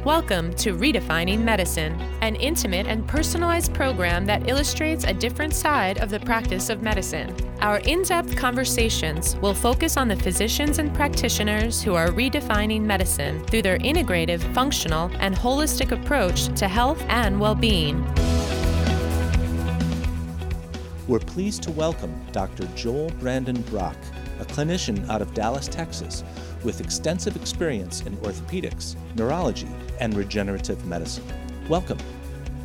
Welcome to Redefining Medicine, an intimate and personalized program that illustrates a different side of the practice of medicine. Our in-depth conversations will focus on the physicians and practitioners who are redefining medicine through their integrative, functional, and holistic approach to health and well-being. We're pleased to welcome Dr. Joel Brandon Brock, a clinician out of Dallas, Texas, with extensive experience in orthopedics, neurology, and regenerative medicine. Welcome.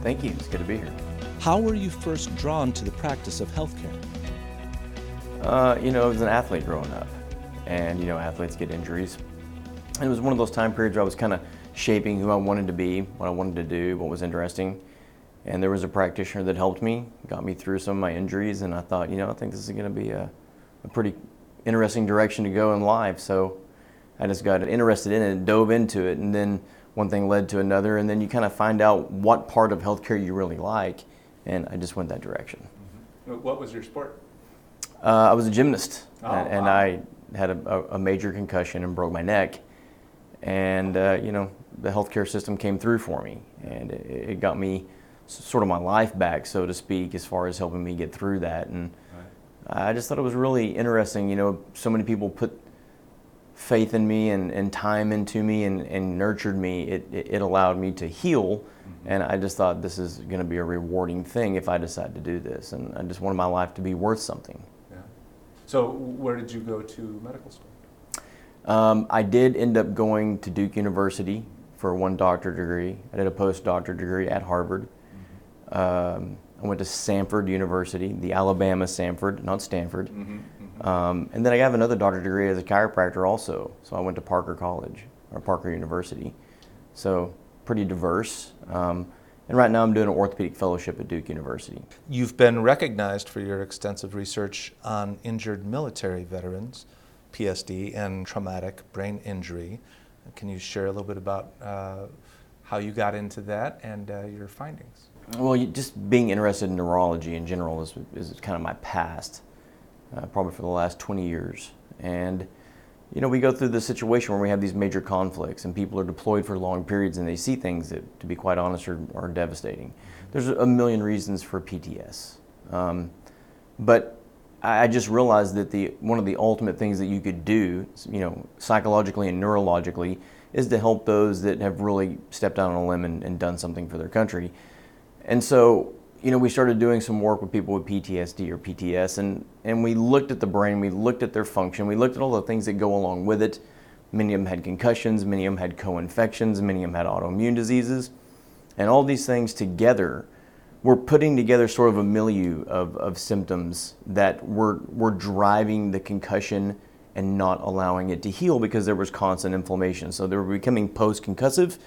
Thank you. It's good to be here. How were you first drawn to the practice of healthcare? I was an athlete growing up, and athletes get injuries. And it was one of those time periods where I was kind of shaping who I wanted to be, what I wanted to do, what was interesting. And there was a practitioner that helped me, got me through some of my injuries, and I thought, I think this is going to be a pretty interesting direction to go in life. So I just got interested in it and dove into it, and then one thing led to another, and then you kind of find out what part of healthcare you really like, and I just went that direction. Mm-hmm. What was your sport? I was a gymnast, and wow. I had a major concussion and broke my neck, and the healthcare system came through for me, and it got me sort of my life back, so to speak, as far as helping me get through that. And I just thought it was really interesting. So many people put faith in me and time into me and nurtured me. It allowed me to heal, and I just thought this is going to be a rewarding thing if I decide to do this, and I just wanted my life to be worth something. Yeah. So where did you go to medical school? I did end up going to Duke University for one doctorate degree. I did a postdoctorate degree at Harvard. I went to Samford University, the Alabama Samford, not Stanford. And then I have another doctorate degree as a chiropractor also. So I went to Parker College, or Parker University. So pretty diverse. And right now I'm doing an orthopedic fellowship at Duke University. You've been recognized for your extensive research on injured military veterans, PTSD, and traumatic brain injury. Can you share a little bit about how you got into that and your findings? Well, just being interested in neurology in general is kind of my past, probably for the last 20 years. And, we go through this situation where we have these major conflicts and people are deployed for long periods and they see things that, to be quite honest, are devastating. There's a million reasons for PTS. But I just realized that one of the ultimate things that you could do, psychologically and neurologically, is to help those that have really stepped out on a limb and done something for their country. And so, we started doing some work with people with PTSD or PTS, and we looked at the brain, we looked at their function, we looked at all the things that go along with it. Many of them had concussions, many of them had co-infections, many of them had autoimmune diseases. And all these things together, we're putting together sort of a milieu of symptoms that were driving the concussion and not allowing it to heal because there was constant inflammation. So they were becoming post-concussive,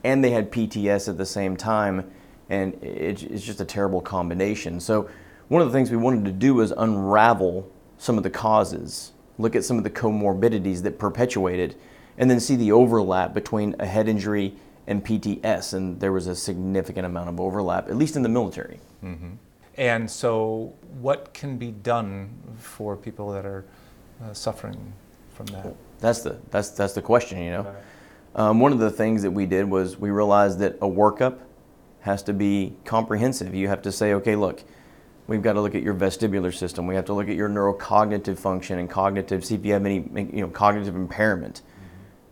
and they had PTS at the same time. And it's just a terrible combination. So one of the things we wanted to do was unravel some of the causes, look at some of the comorbidities that perpetuate it, and then see the overlap between a head injury and PTS. And there was a significant amount of overlap, at least in the military. Mm-hmm. And so what can be done for people that are suffering from that? That's the question, One of the things that we did was we realized that a workup has to be comprehensive. You have to say, okay, look, we've got to look at your vestibular system. We have to look at your neurocognitive function and see if you have any cognitive impairment.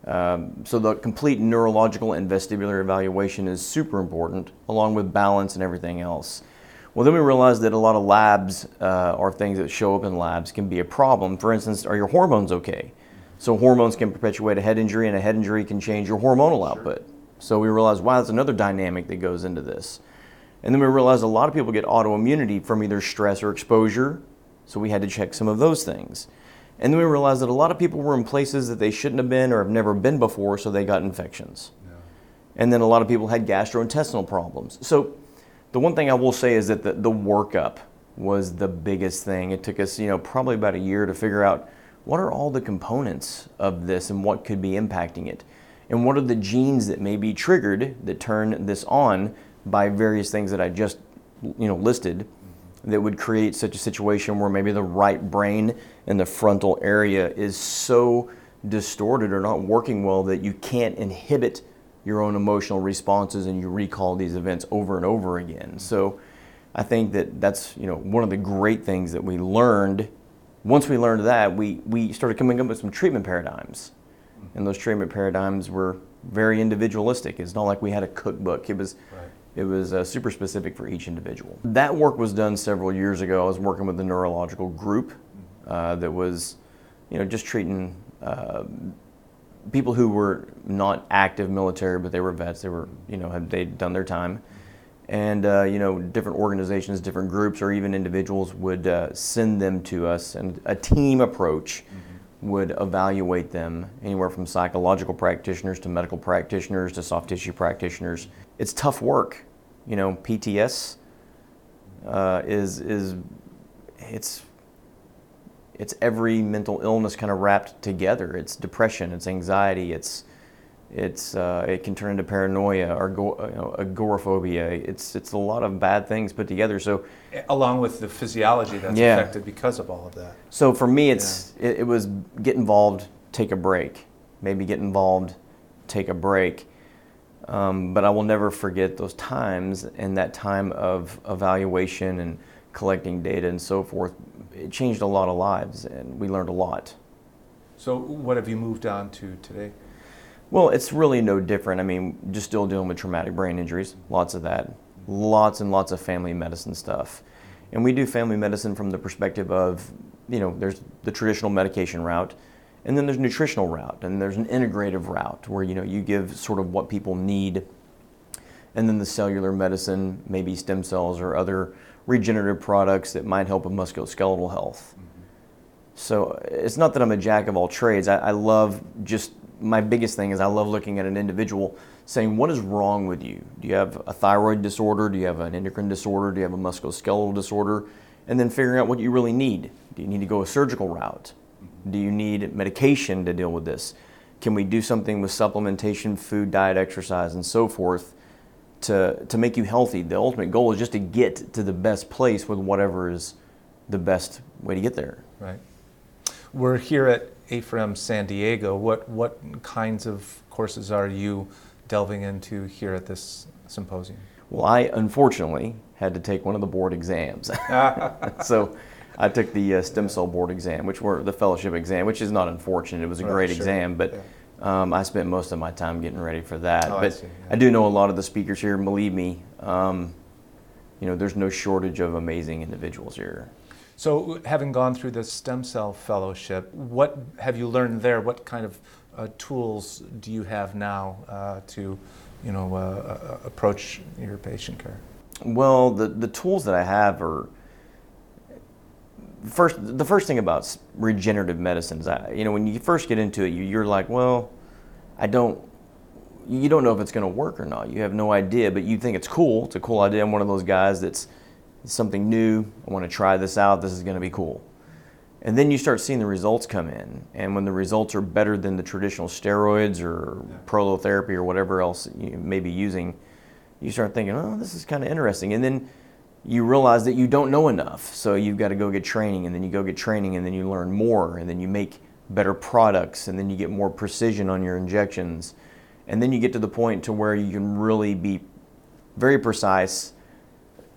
So the complete neurological and vestibular evaluation is super important, along with balance and everything else. Well, then we realized that a lot of labs or things that show up in labs can be a problem. For instance, are your hormones okay? So hormones can perpetuate a head injury, and a head injury can change your hormonal output. So we realized, wow, that's another dynamic that goes into this. And then we realized a lot of people get autoimmunity from either stress or exposure, so we had to check some of those things. And then we realized that a lot of people were in places that they shouldn't have been or have never been before, so they got infections. Yeah. And then a lot of people had gastrointestinal problems. So the one thing I will say is that the workup was the biggest thing. It took us, probably about a year to figure out what are all the components of this and what could be impacting it. And what are the genes that may be triggered that turn this on by various things that I just, listed, that would create such a situation where maybe the right brain and the frontal area is so distorted or not working well that you can't inhibit your own emotional responses and you recall these events over and over again. So I think that that's, you know, one of the great things that we learned. Once we learned that, we started coming up with some treatment paradigms. And those treatment paradigms were very individualistic. It's not like we had a cookbook. It was super specific for each individual. That work was done several years ago. I was working with a neurological group that was, you know, just treating people who were not active military, but they were vets. They were, you know, they'd done their time. And, you know, different organizations, different groups, or even individuals would send them to us, and a team approach would evaluate them, anywhere from psychological practitioners to medical practitioners to soft tissue practitioners. It's tough work. You know, PTS it's every mental illness kind of wrapped together. It's depression, it's anxiety, it can turn into paranoia or agoraphobia. It's a lot of bad things put together. So, along with the physiology that's affected because of all of that. So for me, it was get involved, take a break. Maybe get involved, take a break. But I will never forget those times, and that time of evaluation and collecting data and so forth. It changed a lot of lives, and we learned a lot. So what have you moved on to today? Well, it's really no different. I mean, just still dealing with traumatic brain injuries, lots of that, lots and lots of family medicine stuff. And we do family medicine from the perspective of, you know, there's the traditional medication route, and then there's nutritional route, and there's an integrative route where, you know, you give sort of what people need, and then the cellular medicine, maybe stem cells or other regenerative products that might help with musculoskeletal health. So it's not that I'm a jack of all trades. I love just, my biggest thing is I love looking at an individual saying, what is wrong with you? Do you have a thyroid disorder? Do you have an endocrine disorder? Do you have a musculoskeletal disorder? And then figuring out what you really need. Do you need to go a surgical route? Do you need medication to deal with this? Can we do something with supplementation, food, diet, exercise, and so forth to make you healthy? The ultimate goal is just to get to the best place with whatever is the best way to get there. Right. We're here at IAFNR San Diego. What kinds of courses are you delving into here at this symposium? Well, I unfortunately had to take one of the board exams. So I took the stem cell board exam, which were the fellowship exam, which is not unfortunate. It was a great exam, but I spent most of my time getting ready for that. Oh, but I see. I do know a lot of the speakers here. Believe me, you know, there's no shortage of amazing individuals here. So, having gone through the stem cell fellowship, what have you learned there? What kind of tools do you have now to, you know, approach your patient care? Well, the tools that I have are the first thing about regenerative medicine is, you know, when you first get into it, you're like, well, you don't know if it's going to work or not. You have no idea, but you think it's cool. It's a cool idea. I'm one of those guys that's something new. I want to try this out. This is going to be cool. And then you start seeing the results come in. And when the results are better than the traditional steroids or prolotherapy or whatever else you may be using, you start thinking, oh, this is kind of interesting. And then you realize that you don't know enough. So you've got to go get training, and then you go get training, and then you learn more, and then you make better products, and then you get more precision on your injections. And then you get to the point to where you can really be very precise,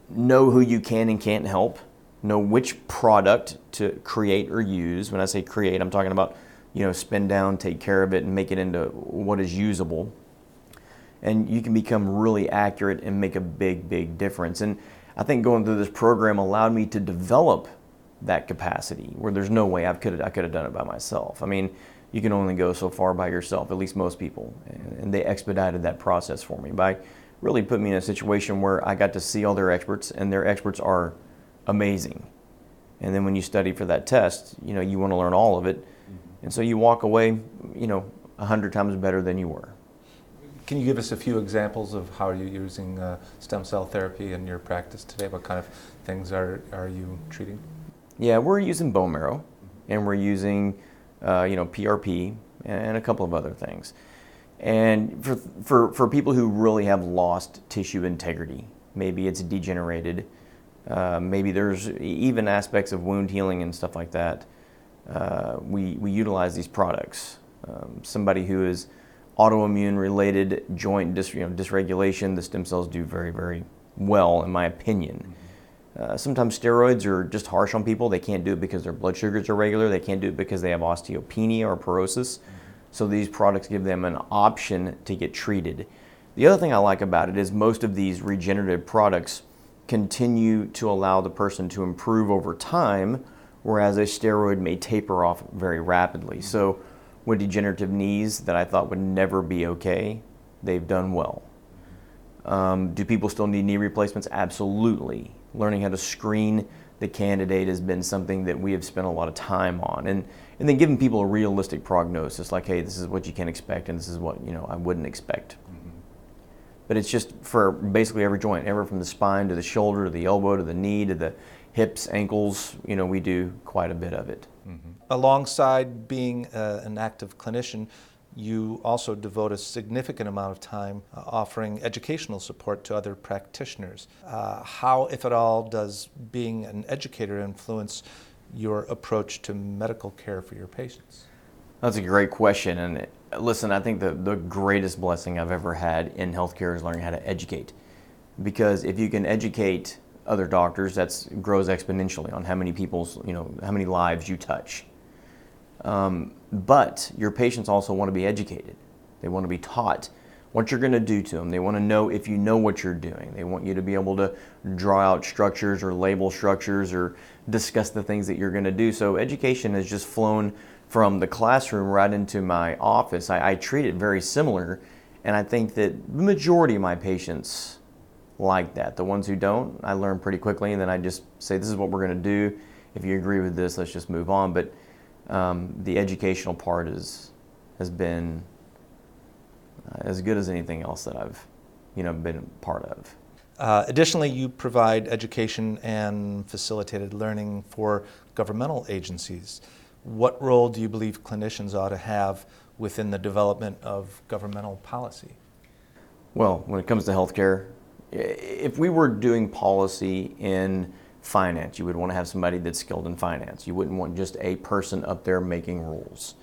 know who you can and can't help, know which product to create or use. When I say create, I'm talking about, you know, spin down, take care of it, and make it into what is usable. And you can become really accurate and make a big, big difference. And I think going through this program allowed me to develop that capacity where there's no way I could have done it by myself. I mean, you can only go so far by yourself, at least most people. And they expedited that process for me by really putting me in a situation where I got to see all their experts, and their experts are amazing. And then when you study for that test, you know, you want to learn all of it. And so you walk away, you know, 100 times better than you were. Can you give us a few examples of how you're using stem cell therapy in your practice today? What kind of things are you treating? Yeah, we're using bone marrow, and we're using, you know, PRP and a couple of other things. And for people who really have lost tissue integrity, maybe it's degenerated, maybe there's even aspects of wound healing and stuff like that, we utilize these products. Somebody who is autoimmune related joint dysregulation, the stem cells do very, very well, in my opinion. Sometimes steroids are just harsh on people. They can't do it because their blood sugars are regular. They can't do it because they have osteopenia or porosis. So these products give them an option to get treated. The other thing I like about it is most of these regenerative products continue to allow the person to improve over time, whereas a steroid may taper off very rapidly. So with degenerative knees that I thought would never be okay, they've done well. Do people still need knee replacements? Absolutely. Learning how to screen the candidate has been something that we have spent a lot of time on. And then giving people a realistic prognosis, like, hey, this is what you can expect and this is what I wouldn't expect. But it's just for basically every joint, ever from the spine to the shoulder to the elbow to the knee to the hips, ankles, we do quite a bit of it. Alongside being an active clinician, you also devote a significant amount of time offering educational support to other practitioners. How, if at all, does being an educator influence your approach to medical care for your patients? That's a great question. And listen, I think the greatest blessing I've ever had in healthcare is learning how to educate. Because if you can educate other doctors, that grows exponentially on how many people's, how many lives you touch. But your patients also want to be educated. They want to be taught what you're going to do to them. They want to know if you know what you're doing. They want you to be able to draw out structures or label structures or discuss the things that you're going to do. So education has just flown from the classroom right into my office. I treat it very similar, and I think that the majority of my patients like that. The ones who don't, I learn pretty quickly, and then I just say, this is what we're going to do. If you agree with this, let's just move on. But the educational part has been as good as anything else that I've been part of. Additionally, you provide education and facilitated learning for governmental agencies. What role do you believe clinicians ought to have within the development of governmental policy? Well, when it comes to healthcare, if we were doing policy in finance, you would want to have somebody that's skilled in finance. You wouldn't want just a person up there making rules.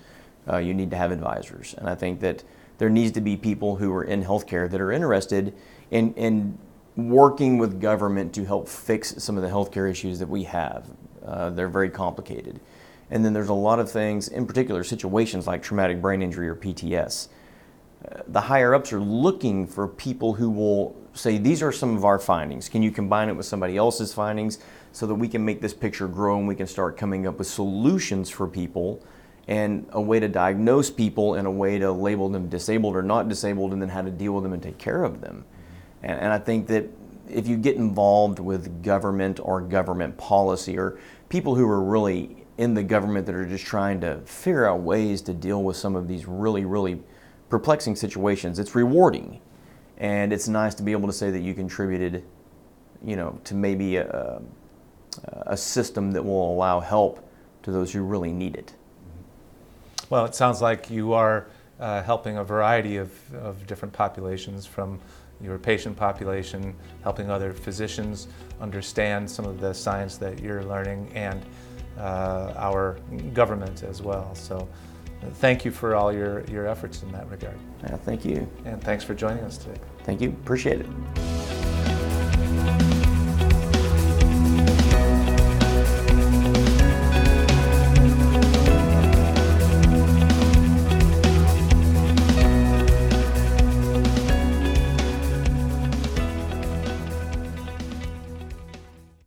You need to have advisors. And I think that there needs to be people who are in healthcare that are interested in working with government to help fix some of the healthcare issues that we have. They're very complicated. And then there's a lot of things, in particular situations like traumatic brain injury or PTS. The higher ups are looking for people who will say, these are some of our findings. Can you combine it with somebody else's findings so that we can make this picture grow and we can start coming up with solutions for people and a way to diagnose people and a way to label them disabled or not disabled and then how to deal with them and take care of them. And I think that if you get involved with government or government policy or people who are really in the government that are just trying to figure out ways to deal with some of these really, really perplexing situations, it's rewarding. And it's nice to be able to say that you contributed, to maybe a system that will allow help to those who really need it. Well, it sounds like you are helping a variety of different populations, from your patient population, helping other physicians understand some of the science that you're learning, and our government as well. So thank you for all your efforts in that regard. Yeah, thank you. And thanks for joining us today. Thank you. Appreciate it.